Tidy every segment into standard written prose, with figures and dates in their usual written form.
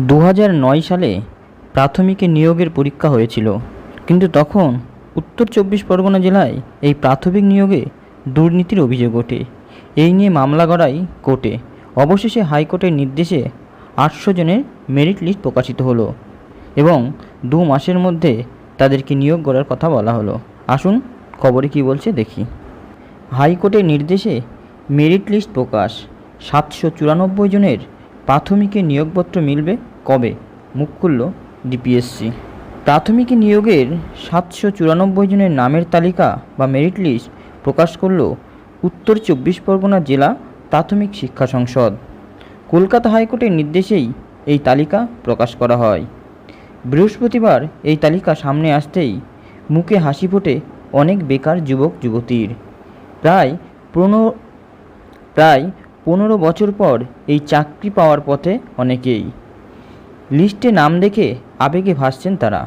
2009 সালে প্রাথমিকে নিয়োগের পরীক্ষা হয়েছিল, কিন্তু তখন উত্তর 24 পরগনা জেলায় এই প্রাথমিক নিয়োগে দুর্নীতির অভিযোগ ওঠে। এই নিয়ে মামলা গড়ায় কোর্টে। অবশেষে হাইকোর্টের নির্দেশে 800 জনের মেরিট লিস্ট প্রকাশিত হলো এবং 2 মাসের মধ্যে তাদেরকে নিয়োগ করার কথা বলা হলো। আসুন খবরে কি বলছে দেখি। হাইকোর্টের নির্দেশে মেরিট লিস্ট প্রকাশ। 794 জনের প্রাথমিকে নিয়োগপত্র মিলবে কবে? মুখ খুলল ডিপিএসসি। প্রাথমিকে নিয়োগের 794 জনের নামের তালিকা বা মেরিট লিস্ট প্রকাশ করল উত্তর 24 পরগনা জেলা প্রাথমিক শিক্ষা সংসদ। কলকাতা হাইকোর্টের নির্দেশেই এই তালিকা প্রকাশ করা হয়। বৃহস্পতিবার এই তালিকা সামনে আসতেই মুখে হাসি ফোটে অনেক বেকার যুবক যুবতীর। প্রায় 15 বছর পর এই চাকরি পাওয়ার পথে অনেকেই। লিস্টে নাম দেখে আবেগে ভাসছেন তারা।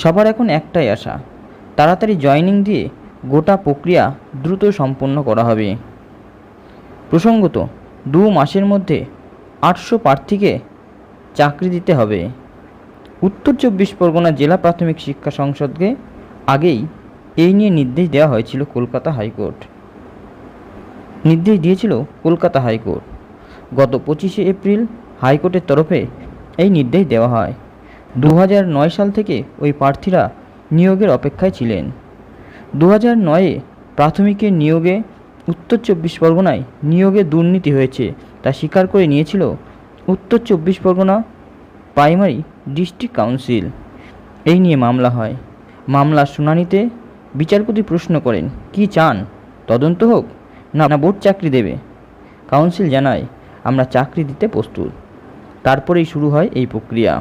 সবার এখন একটাই আশা, তাড়াতাড়ি জয়েনিং দিয়ে গোটা প্রক্রিয়া দ্রুত সম্পন্ন করা হবে। প্রসঙ্গত, 2 মাসের মধ্যে 800 প্রার্থীকে চাকরি দিতে হবে। উত্তর 24 পরগনা জেলা প্রাথমিক শিক্ষা সংসদকে আগেই এই নিয়ে নির্দেশ দেওয়া হয়েছিল কলকাতা হাইকোর্ট। গত 25শে এপ্রিল হাইকোর্টের তরফে এই নির্দেশ দেওয়া হয়। 2009 সাল থেকে ওই প্রার্থীরা নিয়োগের অপেক্ষায় ছিলেন। 2009-এ প্রাথমিকের নিয়োগে উত্তর 24 পরগনায় নিয়োগে দুর্নীতি হয়েছে তা স্বীকার করে নিয়েছিল উত্তর 24 পরগনা প্রাইমারি ডিস্ট্রিক্ট কাউন্সিল। এই নিয়ে মামলা হয়। মামলার শুনানিতে বিচারপতি প্রশ্ন করেন, কি চান, তদন্ত হোক না বোর্ড চাকরি দেবে? কাউন্সিল জানায়, আমরা চাকরি দিতে প্রস্তুত। তারপরেই শুরু হয় এই প্রক্রিয়া।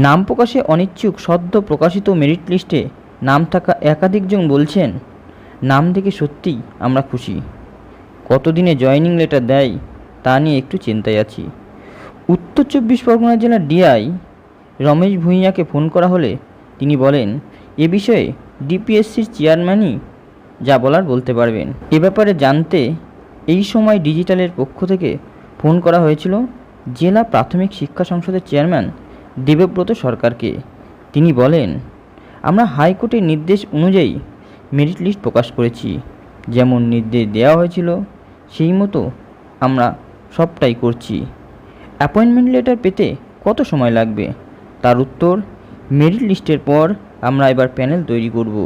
নাম প্রকাশে অনিচ্ছুক সদ্য প্রকাশিত মেরিট লিস্টে নাম থাকা একাধিকজন বলছেন, নাম দেখে সত্যিই আমরা খুশি। কতদিনে জয়েনিং লেটার দেয় তা নিয়ে একটু চিন্তায় আছি। উত্তর 24 পরগনা জেলার ডিআই রমেশ ভূঁইয়াকে ফোন করা হলে তিনি বলেন, এ বিষয়ে ডিপিএসসির চেয়ারম্যানই যা বলার বলতে পারবেন। এ ব্যাপারে জানতে এই সময় ডিজিটালের পক্ষ থেকে ফোন করা হয়েছিল জেলা প্রাথমিক শিক্ষা সংসদের চেয়ারম্যান দেবব্রত সরকারকে। তিনি বলেন, আমরা হাইকোর্টের নির্দেশ অনুযায়ী মেরিট লিস্ট প্রকাশ করেছি। যেমন নির্দেশ দেওয়া হয়েছিল সেই মতো আমরা সবটাই করছি। অ্যাপয়েন্টমেন্ট লেটার পেতে কত সময় লাগবে? তার উত্তর, মেরিট লিস্টের পর আমরা এবার প্যানেল তৈরি করব,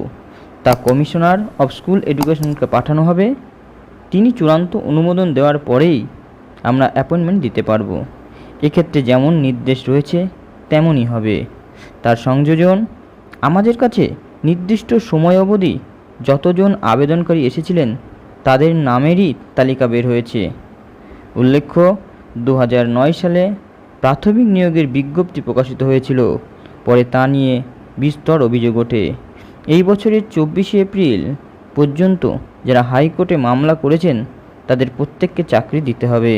তা কমিশনার অফ স্কুল এডুকেশনকে পাঠানো হবে। তিনি চূড়ান্ত অনুমোদন দেওয়ার পরেই আমরা অ্যাপয়েন্টমেন্ট দিতে পারব। এক্ষেত্রে যেমন নির্দেশ রয়েছে তেমনই হবে। তার সংযোজন, আমাদের কাছে নির্দিষ্ট সময় অবধি যতজন আবেদনকারী এসেছিলেন তাদের নামেরই তালিকা বের হয়েছে। উল্লেখ্য, 2009 সালে প্রাথমিক নিয়োগের বিজ্ঞপ্তি প্রকাশিত হয়েছিল। পরে তা নিয়ে বিস্তর অভিযোগ ওঠে। এই বছরের 24শে এপ্রিল পর্যন্ত যারা হাইকোর্টে মামলা করেছেন তাদের প্রত্যেককে চাকরি দিতে হবে।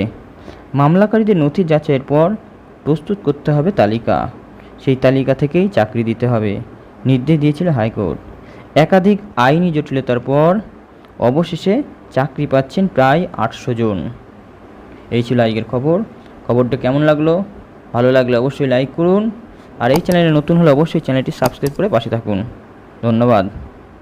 মামলাকারীদের নথি যাচাইয়ের পর প্রস্তুত করতে হবে তালিকা। সেই তালিকা থেকেই চাকরি দিতে হবে, নির্দেশ দিয়েছিল হাইকোর্ট। একাধিক আইনি জটিলতার পর অবশেষে চাকরি পাচ্ছেন প্রায় 800 জন। এই ছিল আজকের খবর। খবরটা কেমন লাগলো? ভালো লাগলে অবশ্যই লাইক করুন, আর এই চ্যানেলে নতুন হলে অবশ্যই চ্যানেলটি সাবস্ক্রাইব করে পাশে থাকুন। ধন্যবাদ।